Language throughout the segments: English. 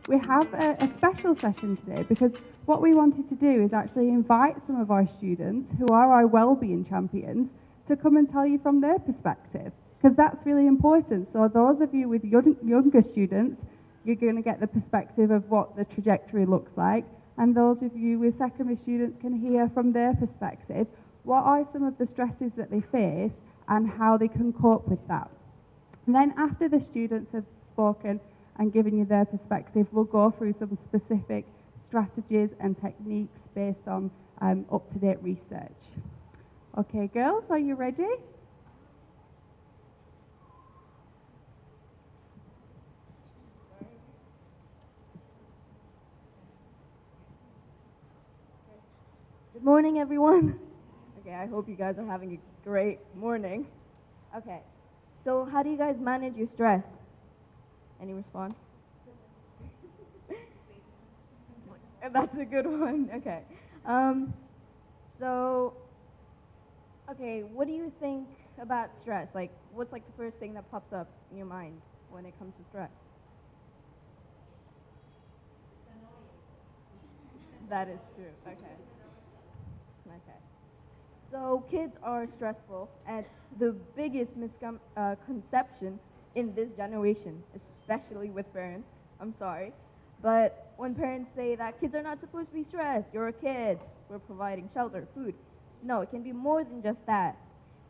we have a special session today because what we wanted to do is actually invite some of our students who are our wellbeing champions to come and tell you from their perspective, because that's really important. So those of you with younger students, you're going to get the perspective of what the trajectory looks like, and those of you with secondary students can hear from their perspective what are some of the stresses that they face and how they can cope with that. And then after the students have spoken and given you their perspective, we'll go through some specific strategies and techniques based on up-to-date research. Okay, girls, are you ready? Good morning, everyone. Okay, I hope you guys are having a great morning. Okay, so how do you guys manage your stress? Any response? That's a good one. Okay. Okay, what do you think about stress? Like, what's like the first thing that pops up in your mind when it comes to stress? That is true. Okay. Okay. So kids are stressful, and the biggest misconception in this generation, especially with parents, I'm sorry, but when parents say that kids are not supposed to be stressed, you're a kid, we're providing shelter, food. No, it can be more than just that.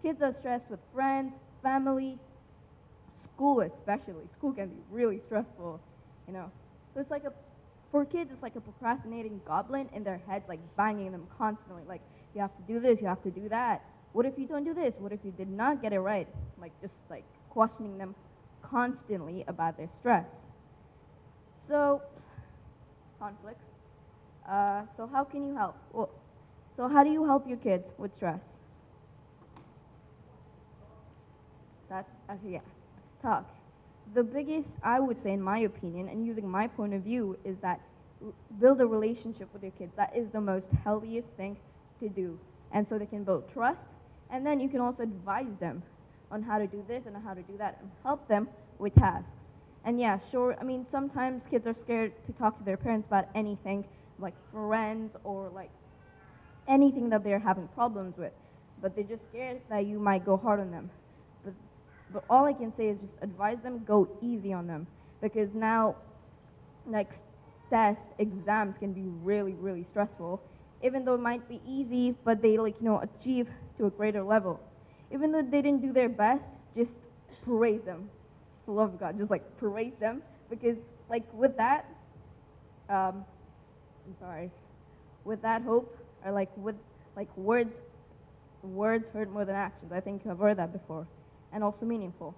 Kids are stressed with friends, family, school especially. School can be really stressful, you know. So it's like for kids, it's like a procrastinating goblin in their head, like banging them constantly, like, you have to do this, you have to do that. What if you don't do this? What if you did not get it right? Like, just like questioning them constantly about their stress. So, conflicts. So how can you help? Well, so how do you help your kids with stress? Okay, yeah. Talk. The biggest, I would say, in my opinion, and using my point of view, is that build a relationship with your kids. That is the most healthiest thing to do. And so they can build trust, and then you can also advise them on how to do this and how to do that and help them with tasks. And yeah, sure, I mean, sometimes kids are scared to talk to their parents about anything, like friends or like anything that they're having problems with, but they're just scared that you might go hard on them. But all I can say is just advise them, go easy on them, because now, like, tests, exams can be really, really stressful, even though it might be easy, but they, like, achieve to a greater level. Even though they didn't do their best, just praise them. For the love of God, just like praise them, because like with that, with that hope, or like with like words hurt more than actions. I think I've heard that before, and also meaningful.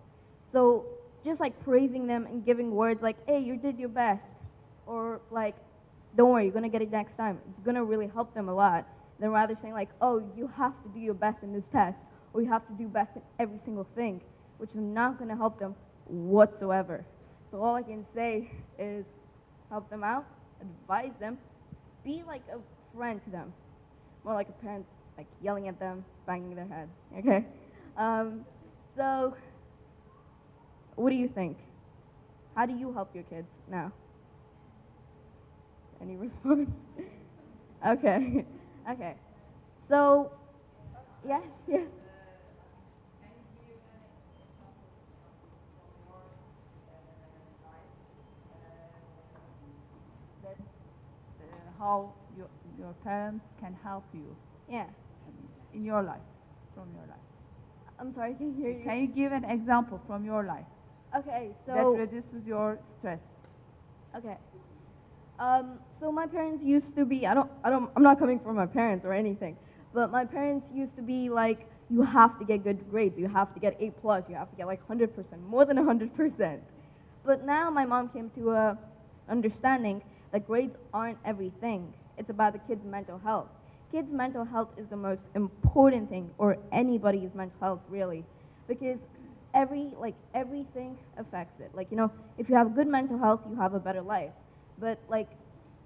So just like praising them and giving words like, hey, you did your best, or like, don't worry, you're gonna get it next time. It's gonna really help them a lot, than rather saying like, oh, you have to do your best in this test, or you have to do best in every single thing, which is not gonna help them whatsoever. So all I can say is help them out, advise them, be like a friend to them, more like a parent, like yelling at them, banging their head, okay? So what do you think? How do you help your kids now? Any response? Okay, okay. So, yes. How your parents can help you Yeah. in your life, from your life. I'm sorry, I can't hear you. Can you give an example from your life Okay, that so reduces your stress? okay. So my parents used to be, I'm not coming from my parents or anything, but my parents used to be like, you have to get good grades, you have to get A+, you have to get like 100%, more than 100%. But now my mom came to a understanding that grades aren't everything. It's about the kid's mental health. Kids' mental health is the most important thing, or anybody's mental health really, because everything affects it. Like, if you have good mental health, you have a better life. But like,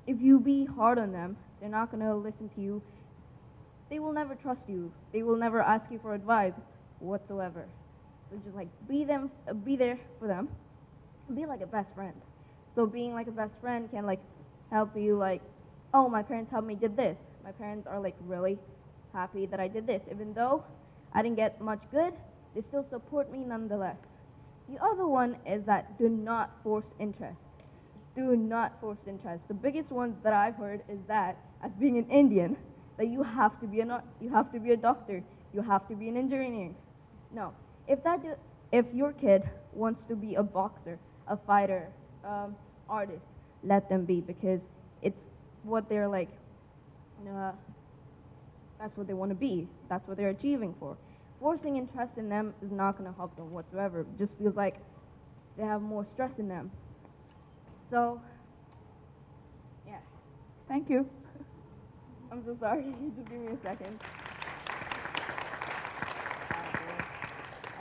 if you be hard on them, they're not gonna listen to you. They will never trust you. They will never ask you for advice whatsoever. So just like be there for them. Be like a best friend. So being like a best friend can like help you like, oh, my parents helped me did this. My parents are like really happy that I did this. Even though I didn't get much good, they still support me nonetheless. The other one is that do not force interest. Do not force interest. The biggest one that I've heard is that, as being an Indian, that you have to be a doctor, you have to be an engineer. No, if your kid wants to be a boxer, a fighter, artist, let them be, because it's what they're like. That's what they want to be. That's what they're achieving for. Forcing interest in them is not going to help them whatsoever. It just feels like they have more stress in them. So, yeah. Thank you. I'm so sorry. Just give me a second.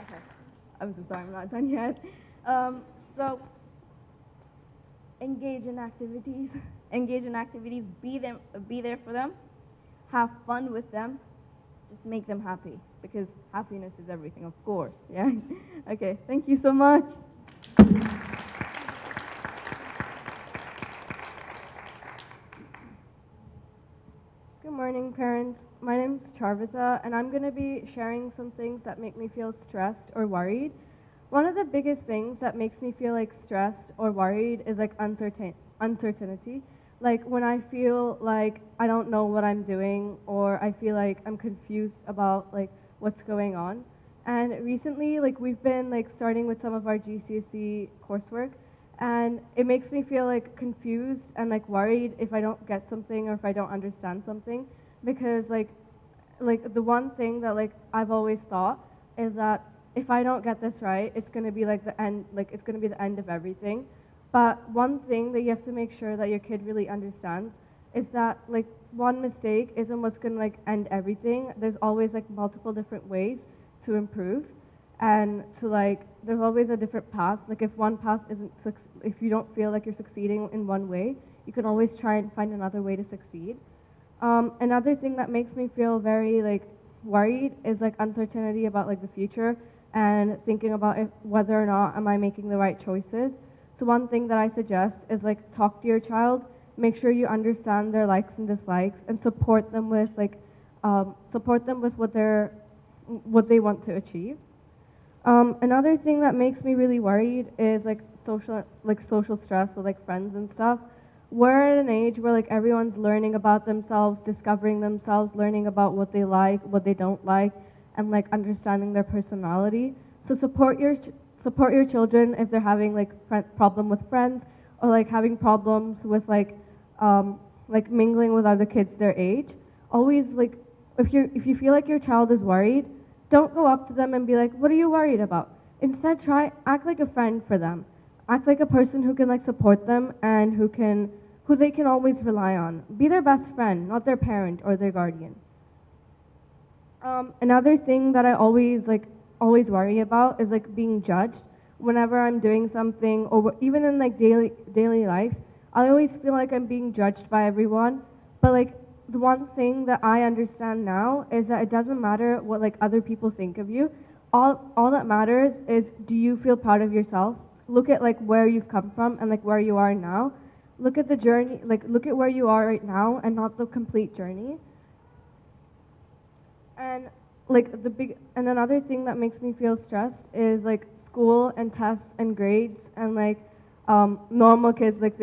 Okay. I'm so sorry. I'm not done yet. So, engage in activities. Engage in activities. Be there for them. Have fun with them. Just make them happy, because happiness is everything, of course. Yeah. Okay. Thank you so much. Good morning, parents. My name's Charvita, and I'm going to be sharing some things that make me feel stressed or worried. One of the biggest things that makes me feel like stressed or worried is like uncertainty. Like when I feel like I don't know what I'm doing, or I feel like I'm confused about like what's going on. And recently, like we've been like starting with some of our GCSE coursework, and it makes me feel like confused and like worried if I don't get something or if I don't understand something, because like the one thing that like I've always thought is that if I don't get this right, it's going to be like the end, like it's going to be the end of everything. But one thing that you have to make sure that your kid really understands is that like one mistake isn't what's going to like end everything. There's always like multiple different ways to improve, and to like there's always a different path. Like if one path isn't if you don't feel like you're succeeding in one way, you can always try and find another way to succeed. Another thing that makes me feel very like worried is like uncertainty about like the future, and thinking about whether or not am I making the right choices. So one thing that I suggest is like talk to your child, make sure you understand their likes and dislikes, and support them with what they want to achieve. Another thing that makes me really worried is like social stress with like friends and stuff. We're at an age where like everyone's learning about themselves, discovering themselves, learning about what they like, what they don't like, and like understanding their personality. So support your children if they're having like problem with friends, or like having problems with like mingling with other kids their age. Always like if you feel like your child is worried, don't go up to them and be like, what are you worried about? Instead, act like a friend for them. Act like a person who can like support them and who they can always rely on. Be their best friend, not their parent or their guardian. Another thing that I always worry about is like being judged. Whenever I'm doing something, or even in like daily life, I always feel like I'm being judged by everyone. But like the one thing that I understand now is that it doesn't matter what like other people think of you. All that matters is, do you feel proud of yourself? Look at like where you've come from and like where you are now. Look at the journey, like look at where you are right now and not the complete journey. And another thing that makes me feel stressed is like school and tests and grades, and like normal kids like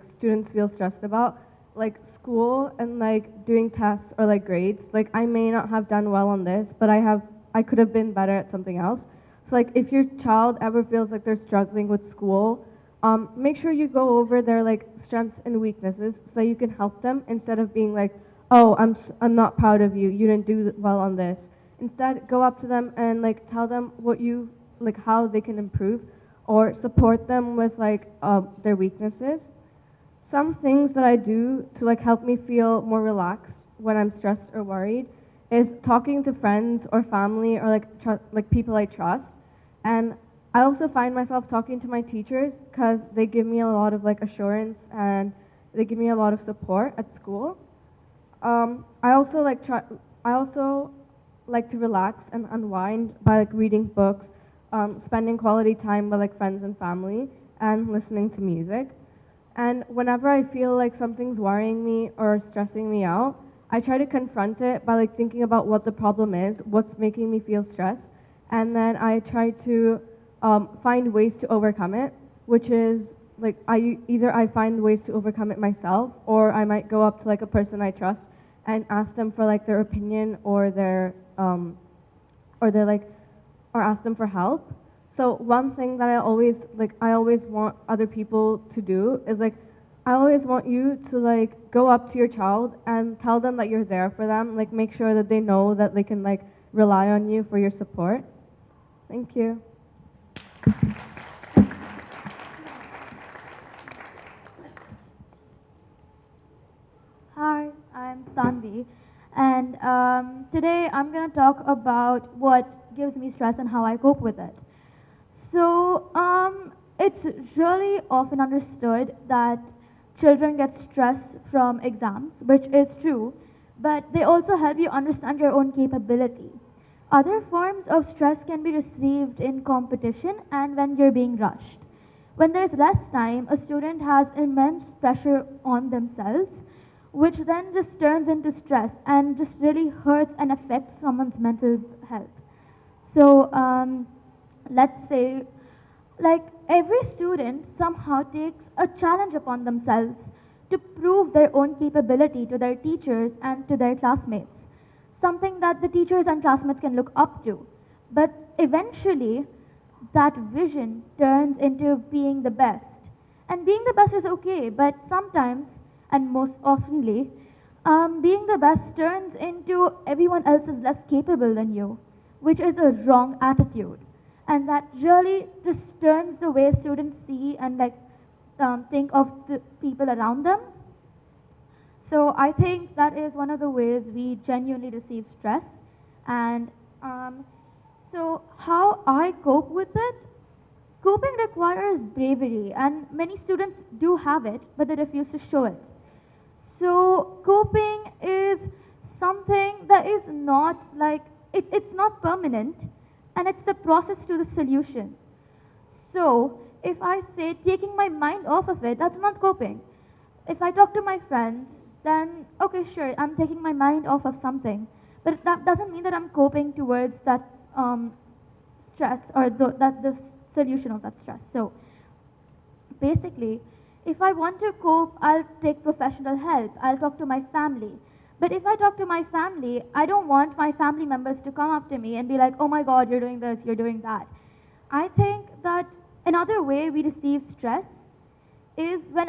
students feel stressed about, like school and like doing tests or like grades. Like I may not have done well on this, but I could have been better at something else. So like if your child ever feels like they're struggling with school, make sure you go over their like strengths and weaknesses so you can help them, instead of being like, oh, I'm not proud of you, you didn't do well on this. Instead, go up to them and like tell them how they can improve, or support them with like their weaknesses. Some things that I do to like help me feel more relaxed when I'm stressed or worried is talking to friends or family, or like people I trust. And I also find myself talking to my teachers, because they give me a lot of like assurance and they give me a lot of support at school. I also like to relax and unwind by like reading books, spending quality time with like friends and family, and listening to music. And whenever I feel like something's worrying me or stressing me out, I try to confront it by like thinking about what the problem is, what's making me feel stressed, and then I try to find ways to overcome it, which is like either I find ways to overcome it myself, or I might go up to like a person I trust and ask them for like their opinion or their or ask them for help. So one thing that I always want other people to do is like I always want you to like go up to your child and tell them that you're there for them, like make sure that they know that they can like rely on you for your support. Thank you. Hi, I'm Sanvi, and today I'm going to talk about what gives me stress and how I cope with it. So, it's really often understood that children get stress from exams, which is true, but they also help you understand your own capability. Other forms of stress can be received in competition and when you're being rushed. When there's less time, a student has immense pressure on themselves, which then just turns into stress and just really hurts and affects someone's mental health. So let's say, like every student somehow takes a challenge upon themselves to prove their own capability to their teachers and to their classmates, something that the teachers and classmates can look up to. But eventually, that vision turns into being the best. And being the best is okay, but sometimes, and most oftenly, being the best turns into everyone else is less capable than you, which is a wrong attitude. And that really just turns the way students see and like think of the people around them. So I think that is one of the ways we genuinely receive stress. And so how I cope with it? Coping requires bravery, and many students do have it, but they refuse to show it. So coping is something that is not like, it's not permanent, and it's the process to the solution. So if I say taking my mind off of it, that's not coping. If I talk to my friends, then okay, sure, I'm taking my mind off of something, but that doesn't mean that I'm coping towards that stress or the solution of that stress. So basically, if I want to cope, I'll take professional help. I'll talk to my family. But if I talk to my family, I don't want my family members to come up to me and be like, oh my God, you're doing this, you're doing that. I think that another way we receive stress is when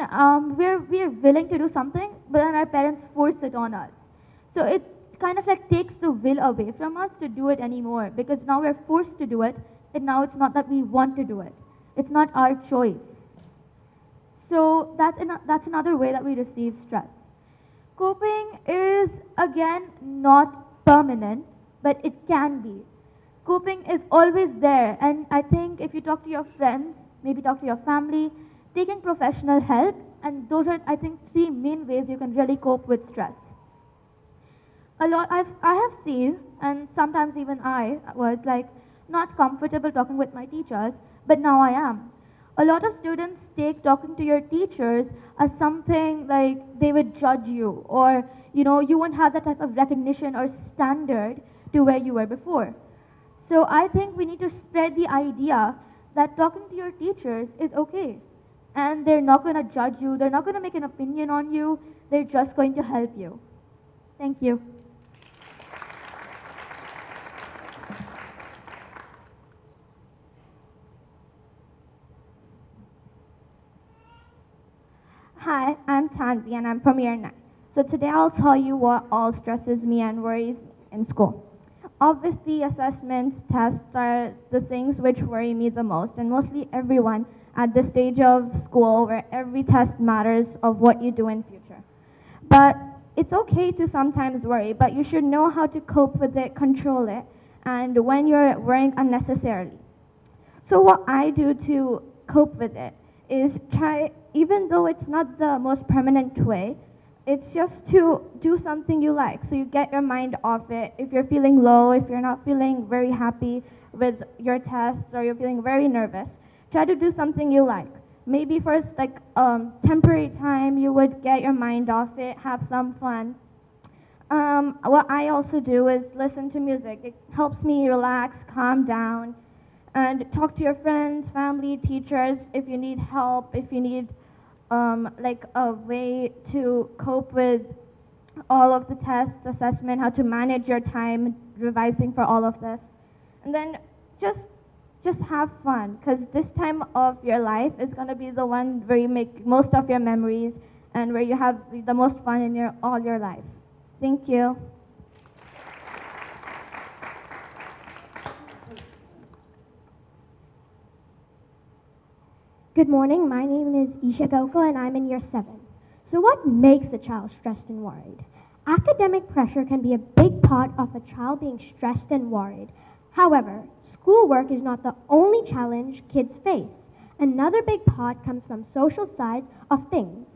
we're willing to do something, but then our parents force it on us. So it kind of like takes the will away from us to do it anymore, because now we're forced to do it, and now it's not that we want to do it. It's not our choice. So that's another way that we receive stress. Coping is, again, not permanent, but it can be. Coping is always there, and I think if you talk to your friends, maybe talk to your family, taking professional help, and those are, I think, 3 main ways you can really cope with stress. I have seen, and sometimes even I was like not comfortable talking with my teachers, but now I am. A lot of students take talking to your teachers as something like they would judge you, or you won't have that type of recognition or standard to where you were before. So I think we need to spread the idea that talking to your teachers is okay, and they're not going to judge you, they're not going to make an opinion on you, they're just going to help you. Thank you. Hi, I'm Tanvi and I'm from year 9. So today I'll tell you what all stresses me and worries me in school. Obviously, assessments, tests are the things which worry me the most, and mostly everyone at this stage of school where every test matters of what you do in future. But it's okay to sometimes worry, but you should know how to cope with it, control it, and when you're worrying unnecessarily. So what I do to cope with it is try, even though it's not the most permanent way, it's just to do something you like. So you get your mind off it. If you're feeling low, if you're not feeling very happy with your tests, or you're feeling very nervous, try to do something you like. maybe for like temporary time, you would get your mind off it, have some fun. What I also do is listen to music. It helps me relax, calm down, and talk to your friends, family, teachers if you need help, if you need like a way to cope with all of the tests, assessment, how to manage your time, revising for all of this. And then just have fun, because this time of your life is going to be the one where you make most of your memories and where you have the most fun in all your life. Thank you. Good morning, my name is Isha Gokul and I'm in year 7. So what makes a child stressed and worried? Academic pressure can be a big part of a child being stressed and worried. However, schoolwork is not the only challenge kids face. Another big part comes from social side of things.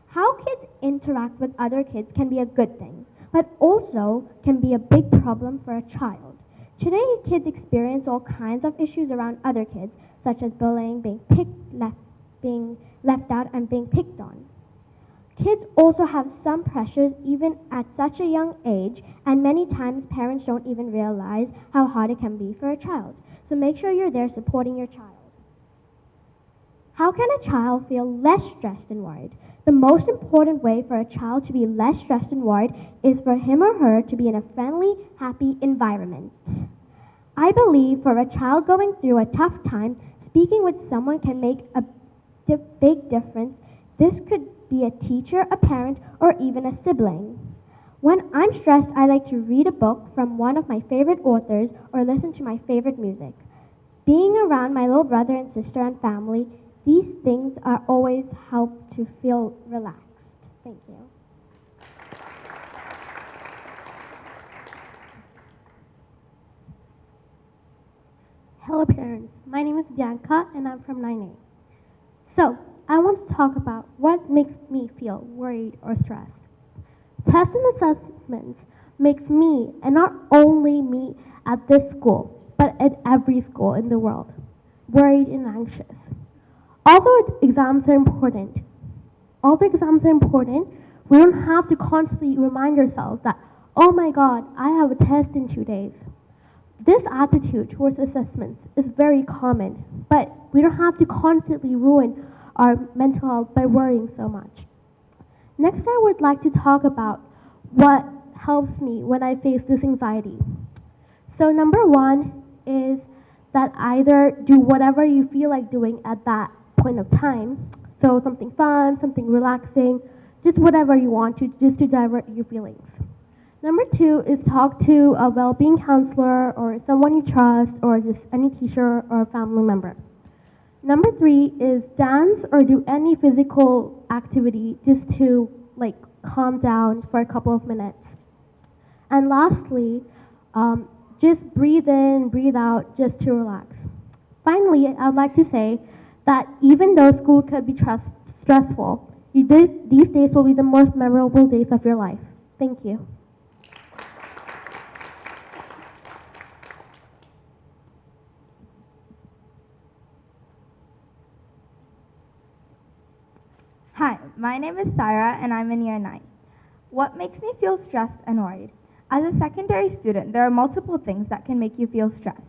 How kids interact with other kids can be a good thing, but also can be a big problem for a child. Today, kids experience all kinds of issues around other kids, such as bullying, being left out, and being picked on. Kids also have some pressures even at such a young age, and many times parents don't even realize how hard it can be for a child. So make sure you're there supporting your child. How can a child feel less stressed and worried? The most important way for a child to be less stressed and worried is for him or her to be in a friendly, happy environment. I believe for a child going through a tough time, speaking with someone can make a big difference. This could be a teacher, a parent, or even a sibling. When I'm stressed, I like to read a book from one of my favorite authors or listen to my favorite music. Being around my little brother and sister and family, these things are always help to feel relaxed. Thank you. Hello parents, my name is Bianca and I'm from 9A. So, I want to talk about what makes me feel worried or stressed. Tests and assessments makes me, and not only me at this school, but at every school in the world, worried and anxious. Although exams are important, we don't have to constantly remind ourselves that, oh my God, I have a test in 2 days. This attitude towards assessments is very common, but we don't have to constantly ruin our mental health by worrying so much. Next, I would like to talk about what helps me when I face this anxiety. So number one is that either do whatever you feel like doing at that point of time. So something fun, something relaxing, just whatever you want to, just to divert your feelings. Number two is talk to a well-being counselor or someone you trust or just any teacher or family member. Number three is dance or do any physical activity just to like calm down for a couple of minutes. And lastly, just breathe in, breathe out just to relax. Finally, I'd like to say that even though school could be stressful, these days will be the most memorable days of your life. Thank you. Hi, my name is Sarah and I'm in year 9. What makes me feel stressed and worried? As a secondary student, there are multiple things that can make you feel stressed.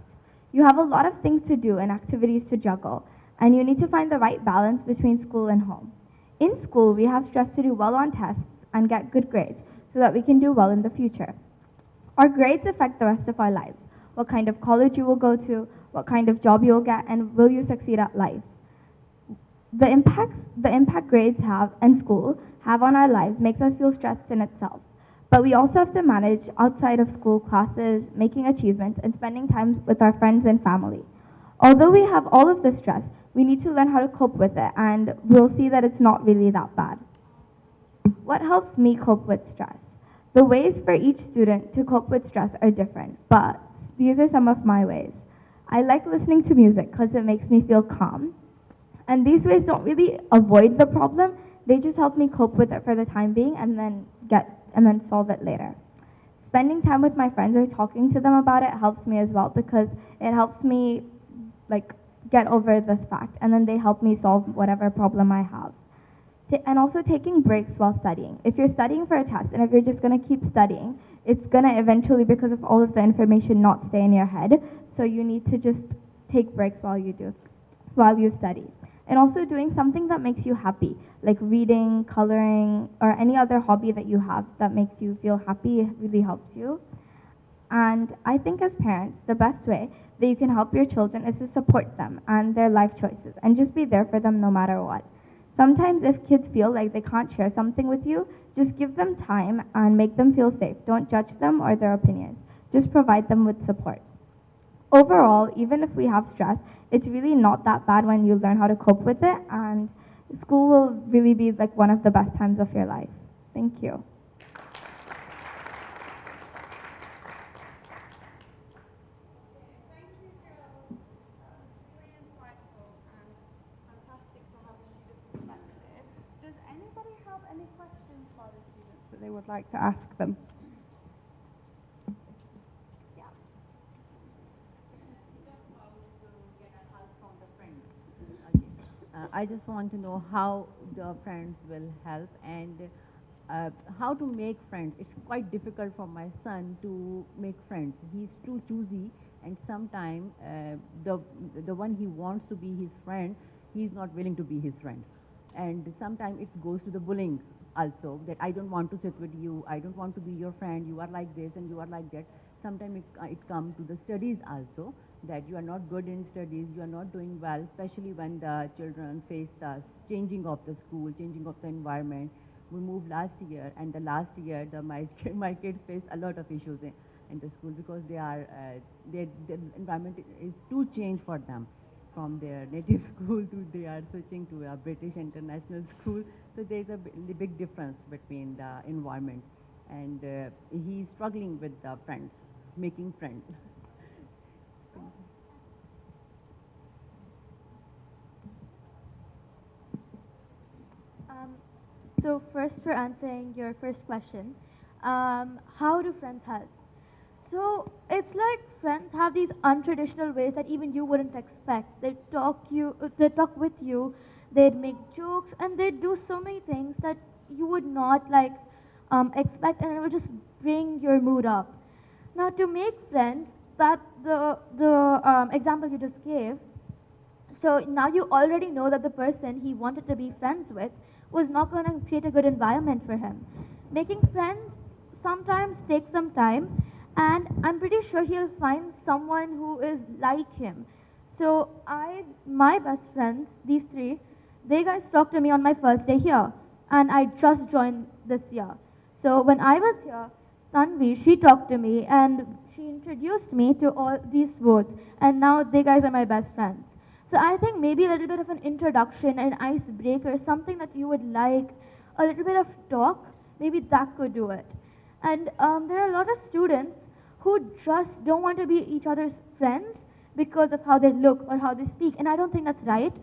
You have a lot of things to do and activities to juggle, and you need to find the right balance between school and home. In school, we have stress to do well on tests and get good grades so that we can do well in the future. Our grades affect the rest of our lives. What kind of college you will go to, what kind of job you will get, and will you succeed at life. The impact grades have and school have on our lives makes us feel stressed in itself. But we also have to manage outside of school classes, making achievements, and spending time with our friends and family. Although we have all of this stress, we need to learn how to cope with it, and we'll see that it's not really that bad. What helps me cope with stress? The ways for each student to cope with stress are different, but these are some of my ways. I like listening to music because it makes me feel calm. And these ways don't really avoid the problem, they just help me cope with it for the time being and then solve it later. Spending time with my friends or talking to them about it helps me as well because it helps me like get over this fact, and then they help me solve whatever problem I have. And also taking breaks while studying. If you're studying for a test and if you're just going to keep studying, it's going to eventually, because of all of the information, not stay in your head. So you need to just take breaks while you study. And also doing something that makes you happy, like reading, coloring, or any other hobby that you have that makes you feel happy really helps you. And I think as parents, the best way that you can help your children is to support them and their life choices and just be there for them no matter what. Sometimes if kids feel like they can't share something with you, just give them time and make them feel safe. Don't judge them or their opinions. Just provide them with support. Overall, even if we have stress, it's really not that bad when you learn how to cope with it, and school will really be like one of the best times of your life. Thank you. Does anybody have any questions for the students that they would like to ask them? I just want to know how the friends will help and how to make friends. It's quite difficult for my son to make friends. He's too choosy, and sometimes the one he wants to be his friend, he's not willing to be his friend. And sometimes it goes to the bullying also, that I don't want to sit with you, I don't want to be your friend, you are like this and you are like that. Sometimes it comes to the studies also, that you are not good in studies, you are not doing well, especially when the children face the changing of the school, changing of the environment. We moved last year, and the last year my kids faced a lot of issues in the school because the environment is too changed for them. From their native school to they are switching to a British international school. So there's a big difference between the environment. And he's struggling with the friends, making friends. So first, for answering your first question, how do friends help? So it's like friends have these untraditional ways that even you wouldn't expect. They talk with you, they'd make jokes, and they'd do so many things that you would not expect, and it would just bring your mood up. Now, to make friends, that the example you just gave. So now you already know that the person he wanted to be friends with was not going to create a good environment for him. Making friends sometimes takes some time, and I'm pretty sure he'll find someone who is like him. So my best friends, these three, they guys talked to me on my first day here, and I just joined this year. So when I was here, Tanvi, she talked to me, and she introduced me to all these both, and now they guys are my best friends. So I think maybe a little bit of an introduction, an icebreaker, something that you would like, a little bit of talk, maybe that could do it. And there are a lot of students who just don't want to be each other's friends because of how they look or how they speak, and I don't think that's right.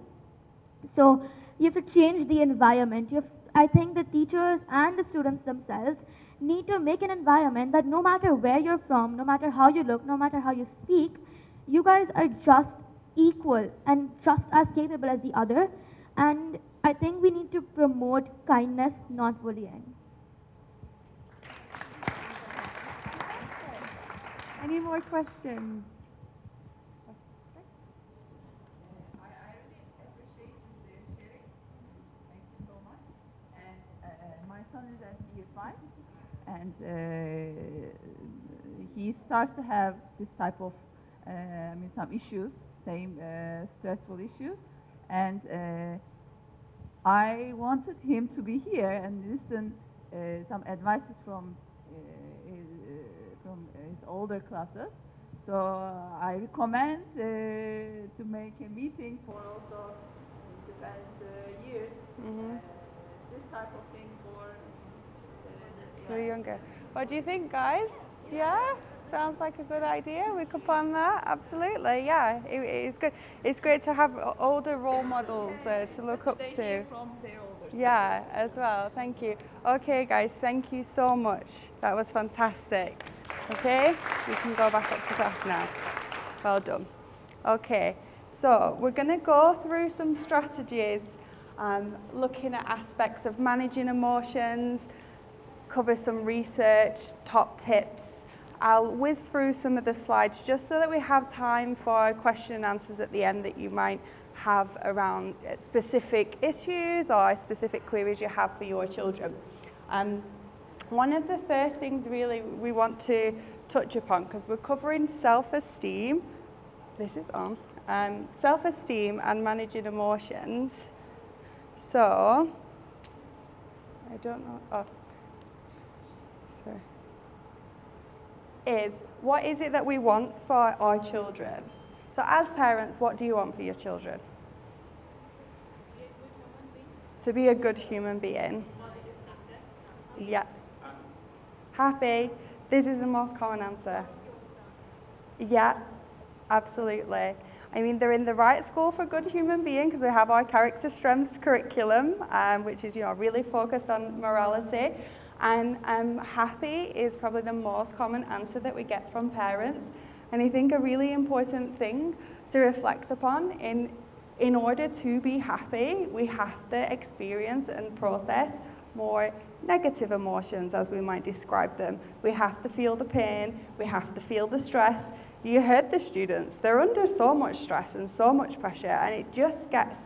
So you have to change the environment. I think the teachers and the students themselves need to make an environment that no matter where you're from, no matter how you look, no matter how you speak, you guys are just equal and just as capable as the other. And I think we need to promote kindness, not bullying. Any more questions? I really appreciate the sharing. Thank you so much. And my son is at year 5, and he starts to have this type of, some issues, same stressful issues. And I wanted him to be here and listen some advices from his older classes. So I recommend to make a meeting for also depends years. This type of thing for younger. What do you think, guys? Yeah? Sounds like a good idea. We could plan that. Absolutely. Yeah, it's good. It's great to have older role models to look up to. from their older Yeah, as well. Thank you. Okay, guys. Thank you so much. That was fantastic. Okay, we can go back up to class now. Well done. Okay, So we're going to go through some strategies, looking at aspects of managing emotions, cover some research, top tips. I'll whiz through some of the slides just so that we have time for question and answers at the end that you might have around specific issues or specific queries you have for your children. One of the first things really we want to touch upon, because we're covering self-esteem, this is on, self-esteem and managing emotions. So, I don't know, oh, sorry. What is it that we want for our children? So as parents, what do you want for your children? To be a good human being. Yeah. Happy. This is the most common answer. Yeah, absolutely. I mean, they're in the right school for good human being because we have our character strengths curriculum, which is, really focused on morality. And happy is probably the most common answer that we get from parents. And I think a really important thing to reflect upon in order to be happy, we have to experience and process more negative emotions, as we might describe them. We have to feel the pain, we have to feel the stress. You heard the students, they're under so much stress and so much pressure, and it just gets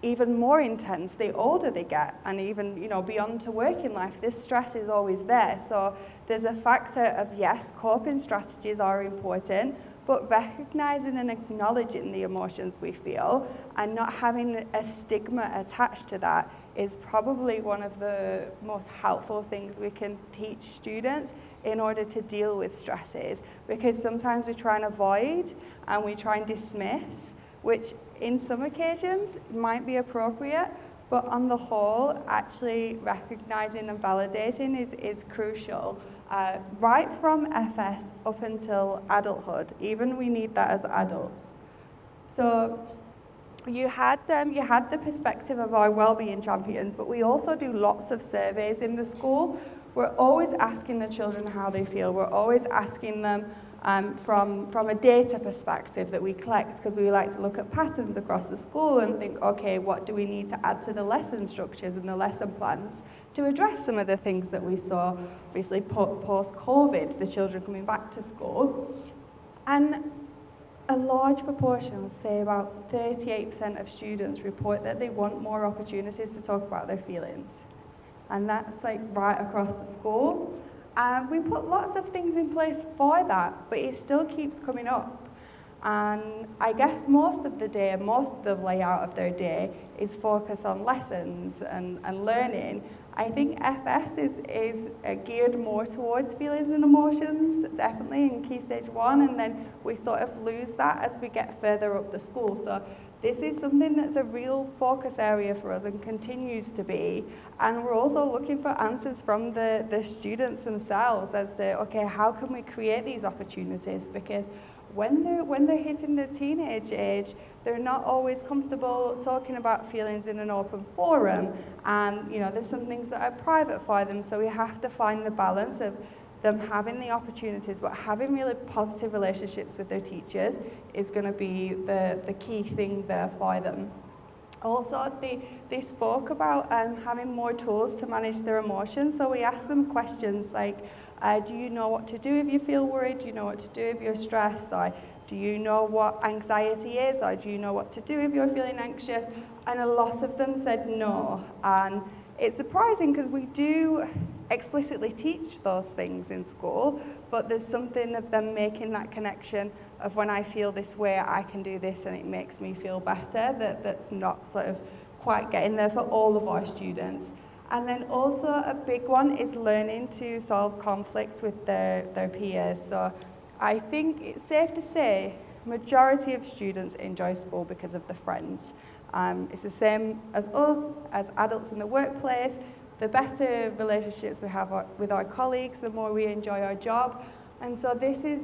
even more intense the older they get, and even beyond to working life, this stress is always there. So there's a factor of, yes, coping strategies are important, but recognizing and acknowledging the emotions we feel and not having a stigma attached to that is probably one of the most helpful things we can teach students in order to deal with stresses, because sometimes we try and avoid and we try and dismiss, which in some occasions might be appropriate, but on the whole, actually recognizing and validating is crucial. Right from FS up until adulthood, even we need that as adults. So you had the perspective of our wellbeing champions, but we also do lots of surveys in the school. We're always asking the children how they feel. We're always asking them from a data perspective that we collect, because we like to look at patterns across the school and think, okay, what do we need to add to the lesson structures and the lesson plans to address some of the things that we saw, obviously post-COVID, the children coming back to school. And a large proportion, say about 38% of students, report that they want more opportunities to talk about their feelings. And that's like right across the school. And we put lots of things in place for that, but it still keeps coming up. And I guess most of the day, most of the layout of their day is focused on lessons and learning. I think FS is geared more towards feelings and emotions, definitely in Key Stage 1, and then we sort of lose that as we get further up the school. So this is something that's a real focus area for us and continues to be. And we're also looking for answers from the students themselves as to, okay, how can we create these opportunities? Because when they're hitting the teenage age, they're not always comfortable talking about feelings in an open forum. And, there's some things that are private for them. So we have to find the balance of them having the opportunities, but having really positive relationships with their teachers is going to be the key thing there for them. Also, they spoke about having more tools to manage their emotions. So we asked them questions like, do you know what to do if you feel worried? Do you know what to do if you're stressed? Or do you know what anxiety is? Or do you know what to do if you're feeling anxious? And a lot of them said no. And it's surprising because we do explicitly teach those things in school, but there's something of them making that connection of when I feel this way, I can do this and it makes me feel better, that's not sort of quite getting there for all of our students. And then also a big one is learning to solve conflicts with their peers. So I think it's safe to say majority of students enjoy school because of the friends. It's the same as us, as adults in the workplace. The better relationships we have with our colleagues, the more we enjoy our job. And so this is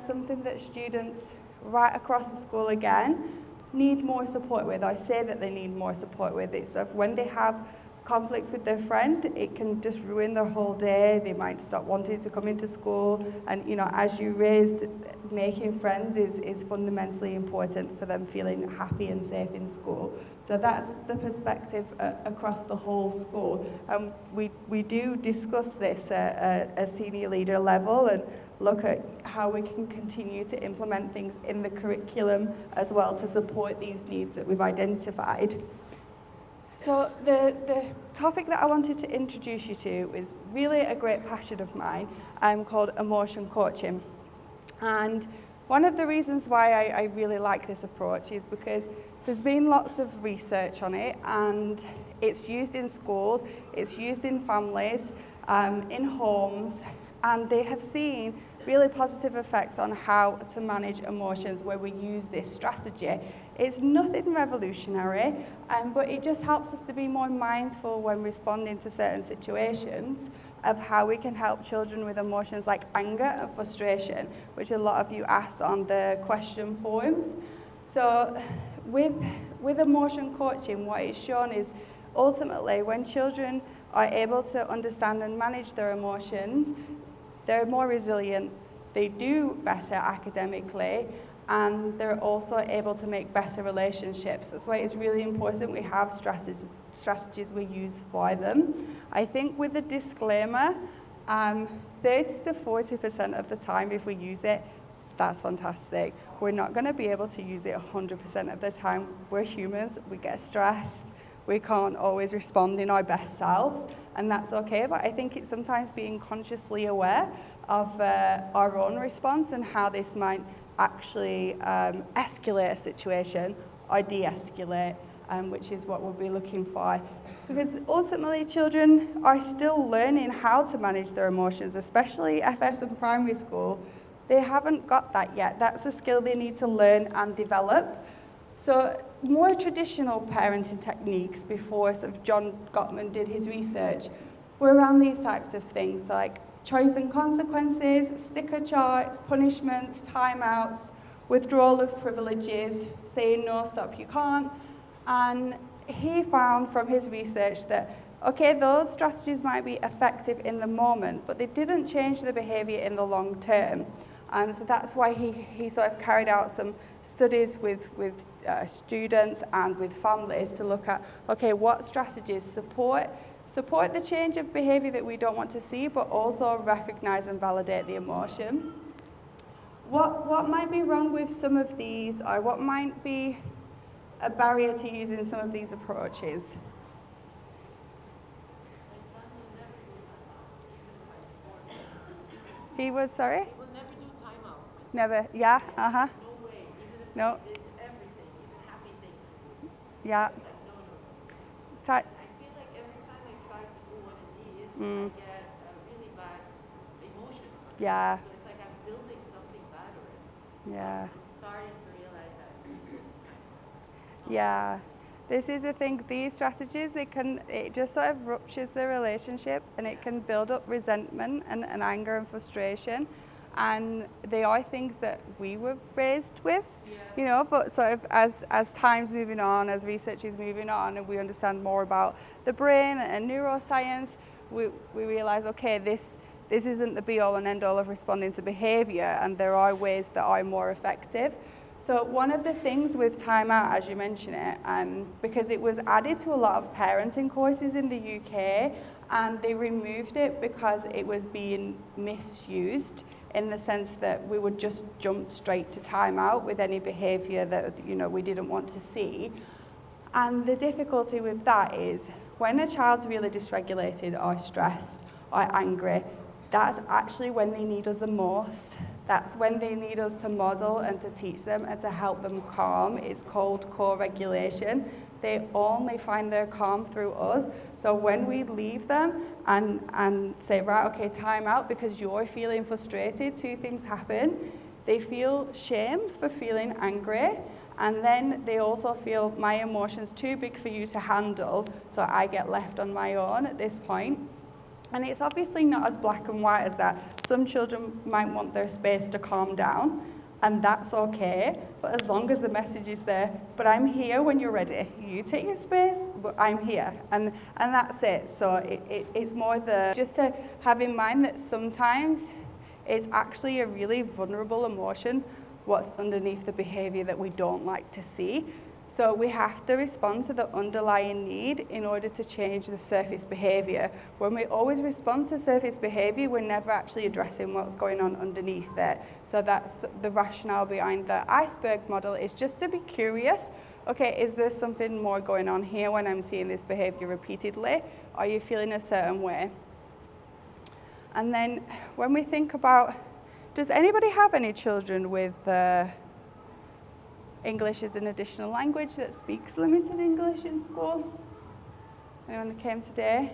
something that students right across the school again need more support with. I say that they need more support with. It's when they have conflicts with their friend, it can just ruin their whole day. They might stop wanting to come into school. And, you know, as you raised, making friends is fundamentally important for them feeling happy and safe in school. So that's the perspective across the whole school. We do discuss this at a senior leader level and look at how we can continue to implement things in the curriculum as well to support these needs that we've identified. So the topic that I wanted to introduce you to is really a great passion of mine, called emotion coaching. And one of the reasons why I really like this approach is because there's been lots of research on it, and it's used in schools, it's used in families, in homes, and they have seen really positive effects on how to manage emotions where we use this strategy. It's nothing revolutionary, but it just helps us to be more mindful when responding to certain situations of how we can help children with emotions like anger and frustration, which a lot of you asked on the question forms. So with emotion coaching, what it's shown is ultimately when children are able to understand and manage their emotions, they're more resilient, they do better academically, and they're also able to make better relationships. That's why it's really important we have strategies we use for them. I think with the disclaimer, 30 to 40% of the time if we use it, that's fantastic. We're not going to be able to use it 100% of the time. We're humans, we get stressed, we can't always respond in our best selves, and that's okay, but I think it's sometimes being consciously aware of our own response and how this might actually escalate a situation or de-escalate, which is what we'll be looking for. Because ultimately children are still learning how to manage their emotions, especially FS in primary school. They haven't got that yet. That's a skill they need to learn and develop. So more traditional parenting techniques before sort of John Gottman did his research were around these types of things, like choice and consequences, sticker charts, punishments, timeouts, withdrawal of privileges, saying no, stop, you can't. And he found from his research that, okay, those strategies might be effective in the moment, but they didn't change the behavior in the long term. And so that's why he sort of carried out some studies with students and with families to look at, okay, what strategies support the change of behavior that we don't want to see, but also recognize and validate the emotion. What might be wrong with some of these, or what might be a barrier to using some of these approaches? He was, sorry? We'll never do timeout. Never, yeah, No uh-huh. way, even if No. we did everything, even happy things. Yeah. It's like, no. Ti- I feel like every time I try to do one of these, I get a really bad emotion. Yeah. So it's like I'm building something bad already. Yeah. I'm starting to realize that. Yeah. This is the thing, these strategies, it just sort of ruptures the relationship, and it can build up resentment and anger and frustration. And they are things that we were raised with, you know, but sort of as time's moving on, as research is moving on, and we understand more about the brain and neuroscience, we realize, okay, this isn't the be all and end all of responding to behavior, and there are ways that are more effective. So one of the things with timeout, as you mention it, because it was added to a lot of parenting courses in the UK, and they removed it because it was being misused in the sense that we would just jump straight to timeout with any behavior that, you know, we didn't want to see. And the difficulty with that is when a child's really dysregulated or stressed or angry, that's actually when they need us the most. That's when they need us to model and to teach them and to help them calm. It's called co-regulation. They only find their calm through us. So when we leave them and say, right, okay, time out because you're feeling frustrated, two things happen. They feel shame for feeling angry, and then they also feel my emotion's too big for you to handle, so I get left on my own at this point. And it's obviously not as black and white as that. Some children might want their space to calm down, And that's okay, but as long as the message is there, but I'm here when you're ready. You take your space, but I'm here. And that's it. So it's more just to have in mind that sometimes it's actually a really vulnerable emotion, what's underneath the behavior that we don't like to see. So we have to respond to the underlying need in order to change the surface behavior. When we always respond to surface behavior, we're never actually addressing what's going on underneath it. So that's the rationale behind the iceberg model, is just to be curious. Okay, is there something more going on here when I'm seeing this behavior repeatedly? Are you feeling a certain way? And then when we think about, does anybody have any children with English as an additional language that speaks limited English in school? Anyone that came today?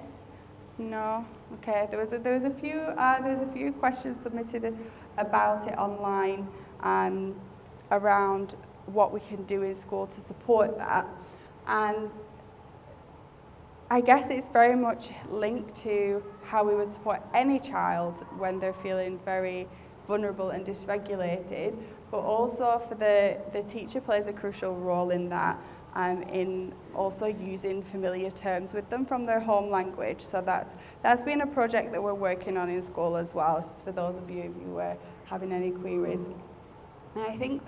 No? Okay, there was a few questions submitted about it online around what we can do in school to support that. And I guess it's very much linked to how we would support any child when they're feeling very vulnerable and dysregulated, but also for the teacher plays a crucial role in that, in also using familiar terms with them from their home language. So that's been a project that we're working on in school as well, for those of you who were having any queries. And I think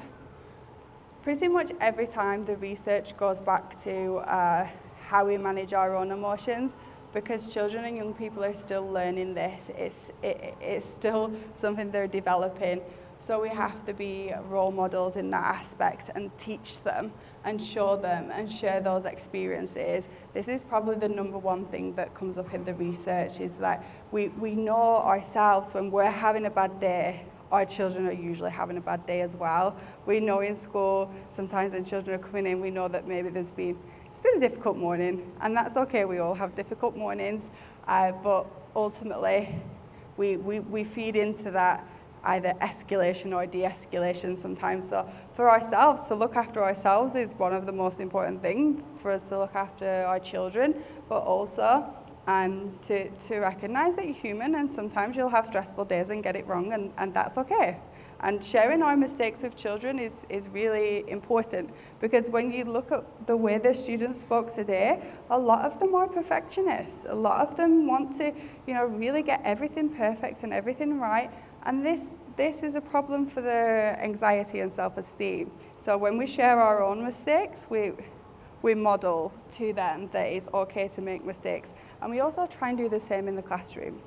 pretty much every time the research goes back to how we manage our own emotions, because children and young people are still learning this. It's still something they're developing. So we have to be role models in that aspect and teach them and show them and share those experiences. This is probably the number one thing that comes up in the research, is that we know ourselves when we're having a bad day. Our children are usually having a bad day as well. We know in school, sometimes when children are coming in, we know that maybe it's been a difficult morning, and that's okay. We all have difficult mornings, but ultimately we feed into that either escalation or de-escalation sometimes. So for ourselves, to look after ourselves is one of the most important things for us, to look after our children, but also to recognize that you're human, and sometimes you'll have stressful days and get it wrong, and that's okay. And sharing our mistakes with children is really important, because when you look at the way the students spoke today, a lot of them are perfectionists. A lot of them want to, really get everything perfect and everything right. And this is a problem for their anxiety and self-esteem. So when we share our own mistakes, we model to them that it's okay to make mistakes. And we also try and do the same in the classroom.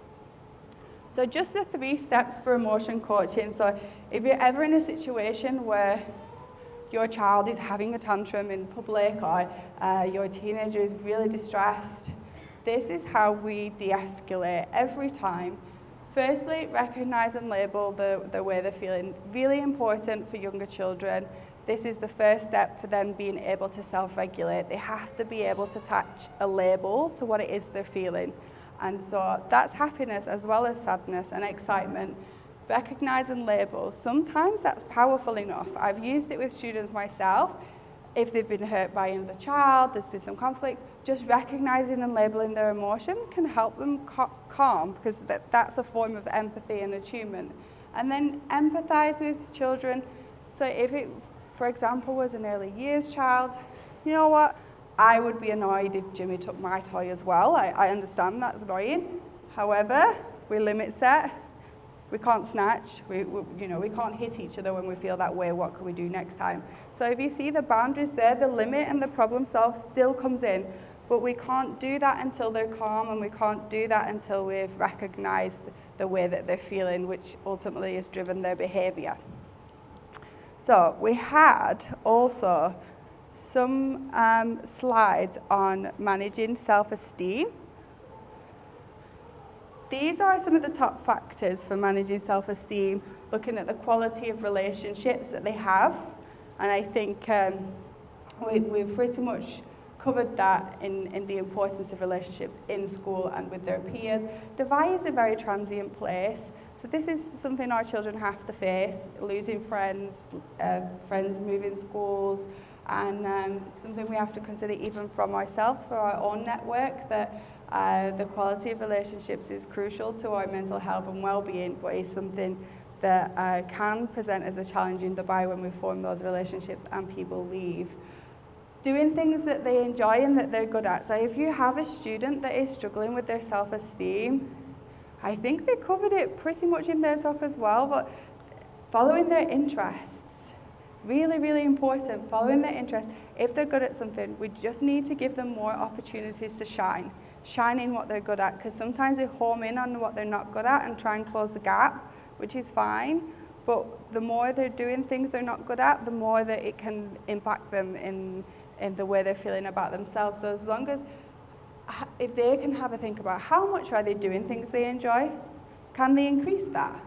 So just the 3 steps for emotion coaching. So if you're ever in a situation where your child is having a tantrum in public, or your teenager is really distressed, this is how we de-escalate every time. Firstly, recognize and label the way they're feeling. Really important for younger children. This is the first step for them being able to self-regulate. They have to be able to attach a label to what it is they're feeling. And so that's happiness as well as sadness and excitement. Recognize and label. Sometimes that's powerful enough. I've used it with students myself. If they've been hurt by another child, there's been some conflict, just recognizing and labeling their emotion can help them calm, because that's a form of empathy and attunement. And then empathize with children. So if it, for example, was an early years child, you know what? I would be annoyed if Jimmy took my toy as well. I understand that's annoying. However, we limit set. We can't snatch. We can't hit each other when we feel that way. What can we do next time? So if you see the boundaries there, the limit and the problem solve still comes in. But we can't do that until they're calm, and we can't do that until we've recognized the way that they're feeling, which ultimately has driven their behavior. So we had also some slides on managing self-esteem. These are some of the top factors for managing self-esteem, looking at the quality of relationships that they have. And I think we've pretty much covered that in the importance of relationships in school and with their peers. Dubai is a very transient place. So this is something our children have to face, losing friends, friends moving schools, and something we have to consider even from ourselves for our own network, that the quality of relationships is crucial to our mental health and well-being, but is something that can present as a challenge in Dubai when we form those relationships and people leave. Doing things that they enjoy and that they're good at. So if you have a student that is struggling with their self-esteem, I think they covered it pretty much in their talk as well, but following their interests, really, really important, following their interests. If they're good at something, we just need to give them more opportunities to shine in what they're good at, because sometimes we home in on what they're not good at and try and close the gap, which is fine, but the more they're doing things they're not good at, the more that it can impact them in the way they're feeling about themselves. So as long as, if they can have a think about how much are they doing things they enjoy, can they increase that?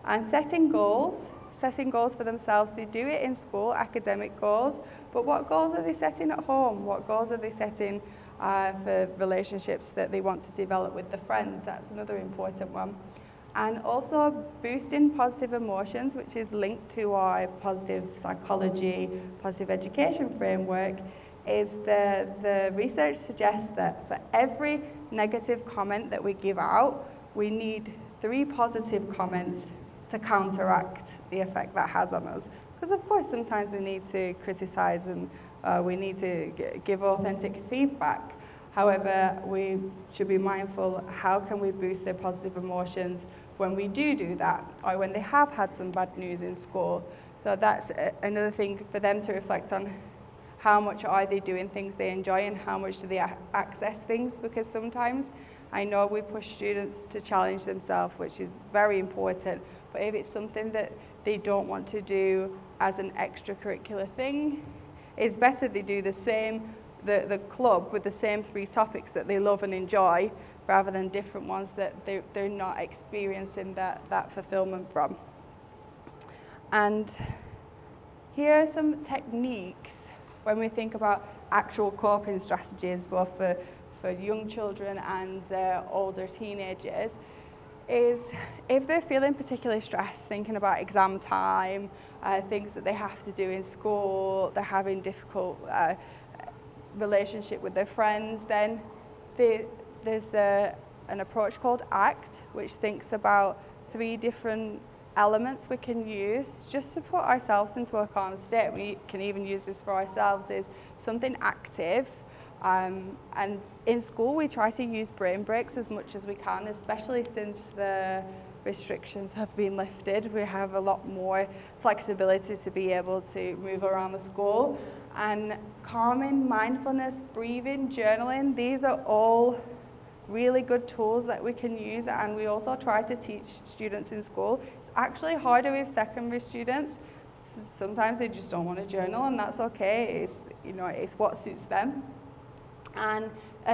And setting goals for themselves. They do it in school, academic goals, but what goals are they setting at home? What goals are they setting for relationships that they want to develop with the friends? That's another important one. And also boosting positive emotions, which is linked to our positive psychology, positive education framework, is the research suggests that for every negative comment that we give out, we need 3 positive comments to counteract the effect that has on us. Because of course sometimes we need to criticize and we need to give authentic feedback. However, we should be mindful, how can we boost their positive emotions when we do that, or when they have had some bad news in school. So that's another thing for them to reflect on. How much are they doing things they enjoy and how much do they access things? Because sometimes I know we push students to challenge themselves, which is very important, but if it's something that they don't want to do as an extracurricular thing, it's better they do the same, the club with the same 3 topics that they love and enjoy, rather than different ones that they're not experiencing that fulfillment from. And here are some techniques when we think about actual coping strategies, both for young children and older teenagers, is if they're feeling particularly stressed, thinking about exam time, things that they have to do in school, they're having difficult relationship with their friends, then there's an approach called ACT, which thinks about 3 different elements we can use just to put ourselves into a calm state. We can even use this for ourselves, is something active. And in school we try to use brain breaks as much as we can, especially since the restrictions have been lifted. We have a lot more flexibility to be able to move around the school. And calming, mindfulness, breathing, journaling, these are all really good tools that we can use, and we also try to teach students in school. It's actually harder with secondary students. Sometimes they just don't want to journal, and that's okay. It's what suits them. And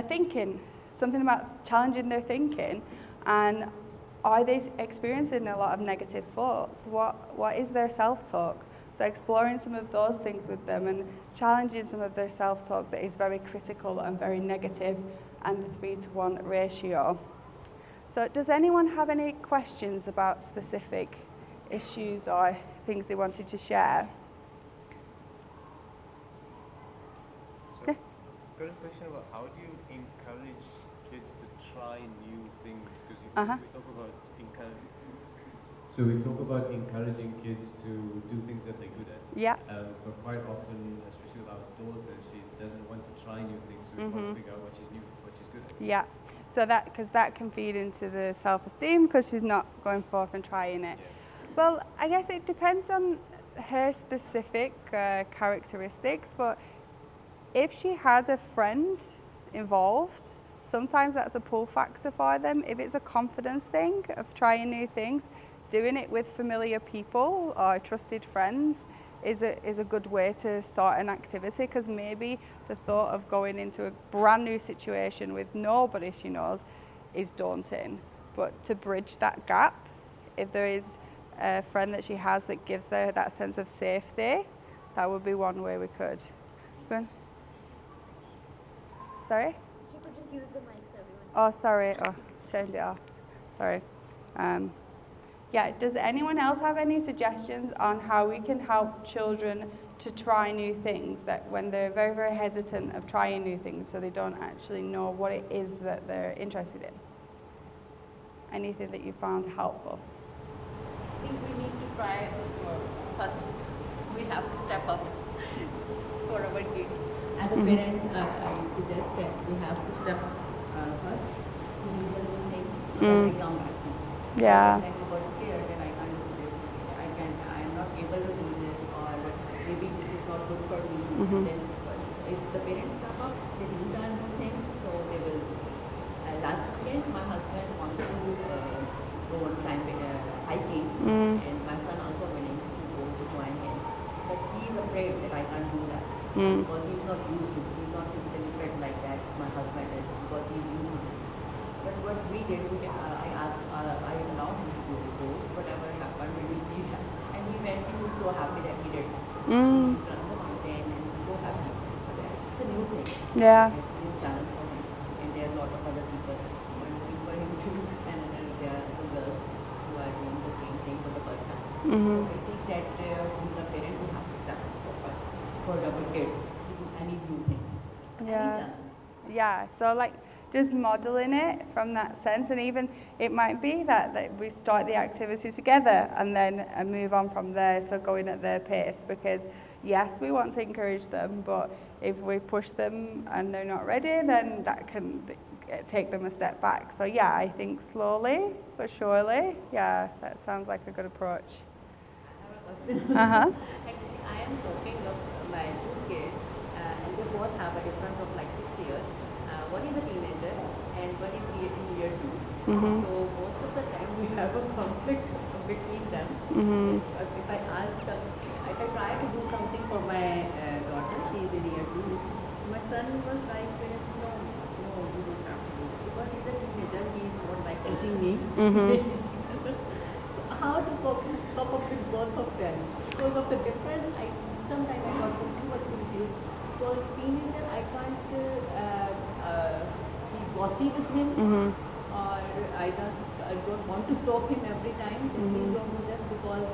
thinking, something about challenging their thinking, and are they experiencing a lot of negative thoughts? What is their self-talk? So exploring some of those things with them and challenging some of their self-talk that is very critical and very negative, and the 3-to-1 ratio. So does anyone have any questions about specific issues or things they wanted to share? So I've got a question about how do you encourage kids to try new things? Because we talk about encouraging kids to do things that they're good at. Yeah. But quite often, especially with our daughter, she doesn't want to try new things. So we want to figure out what she's good at. Yeah. So because that can feed into the self-esteem, because she's not going forth and trying it. Yeah. Well, I guess it depends on her specific characteristics, but if she had a friend involved, sometimes that's a pull factor for them. If it's a confidence thing of trying new things, doing it with familiar people or trusted friends is a good way to start an activity, because maybe the thought of going into a brand new situation with nobody she knows is daunting. But to bridge that gap, if there is a friend that she has that gives her that sense of safety, that would be one way we could. Go on. Sorry? You could just use the mics, everyone. Oh, sorry. Oh, turned it off. Sorry. Yeah, does anyone else have any suggestions on how we can help children to try new things, that when they're very, very hesitant of trying new things, so they don't actually know what it is that they're interested in? Anything that you found helpful? think we need to try first. We have to step up for our kids. As a parent, I suggest that we have to step first to do the new things so that they come back. Yeah. Sometimes they got scared that I can't do this. I am not able to do this, or maybe this is not good for me. Then if the parents step up, they do the new things, so they will. Last weekend, my husband wants to go on climbing, hiking, and my son also willing to go to join him. But he is afraid that I can't do that because he's not used to. He's not physically fit like that. My husband is, because he's used to it. But what we did, I allowed him to go. Whatever happened, we will see that. And he went, and he was so happy that he did. He climbed the mountain, and he was so happy. But it's a new thing. Yeah. It's a new challenge for him. And there are a lot of other people waiting for him too. And there are some girls who are doing the same thing for the first time. So I think that being a parent, we have to start first for our kids to do any new thing, any challenge. Yeah, so like just modeling it from that sense, and even it might be that we start the activity together and then move on from there, so going at their pace, because yes, we want to encourage them, but if we push them and they're not ready, then that can take them a step back. So yeah, I think slowly but surely, yeah, that sounds like a good approach. I have a question. Actually, I am talking of my two kids, and they both have a difference of like 6 years. One is a teenager, and one is in year 2. So most of the time we have a conflict between them. If I ask if I try to do something for my daughter, she is in year 2. My son was like, no, you don't have to do it. Because he's a teenager, he's more like teaching me. So how to cope up with both of them? Because of the difference, sometimes I got too much confused. Because teenager, I can't be bossy with him, or I don't want to stop him every time. Please don't do that, because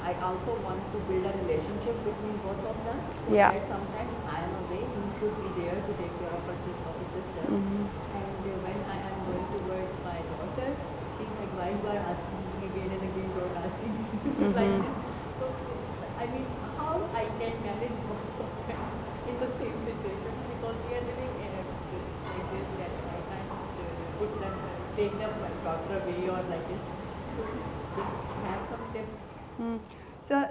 I also want to build a relationship between both of them. Yeah. That sometimes I am away, he should be there to take care of his sister. And when I am going towards my daughter, she's like, why you are asking me again and again, you're asking me like this. So, I mean, how I can manage both of them in the same situation, because we are living in like this, that I can't put them, take them my daughter away or like this. So just have some tips. So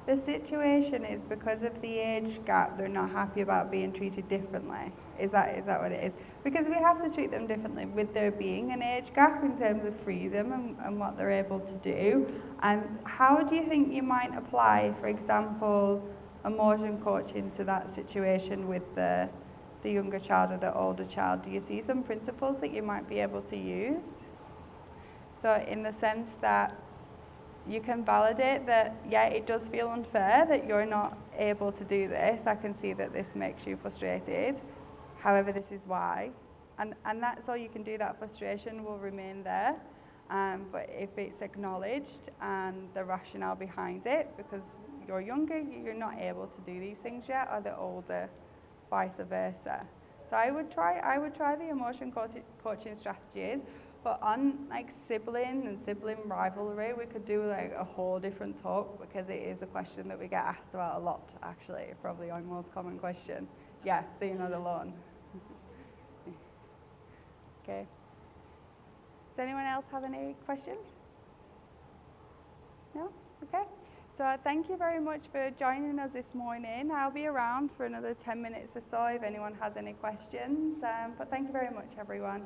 the situation is because of the age gap, they're not happy about being treated differently. Is that what it is? Because we have to treat them differently with there being an age gap in terms of freedom and what they're able to do. And how do you think you might apply, for example, emotion coaching to that situation with the younger child or the older child? Do you see some principles that you might be able to use? So in the sense that you can validate that, yeah, it does feel unfair that you're not able to do this. I can see that this makes you frustrated. However, this is why. And that's all you can do. That frustration will remain there. But if it's acknowledged and the rationale behind it, because you're younger, you're not able to do these things yet, or the older, vice versa. So I would try the emotion coaching strategies. But on like sibling and sibling rivalry, we could do like a whole different talk, because it is a question that we get asked about a lot, actually. Probably our most common question. Yeah, so you're not alone. Okay. Does anyone else have any questions? No? Okay. So thank you very much for joining us this morning. I'll be around for another 10 minutes or so if anyone has any questions. But thank you very much, everyone.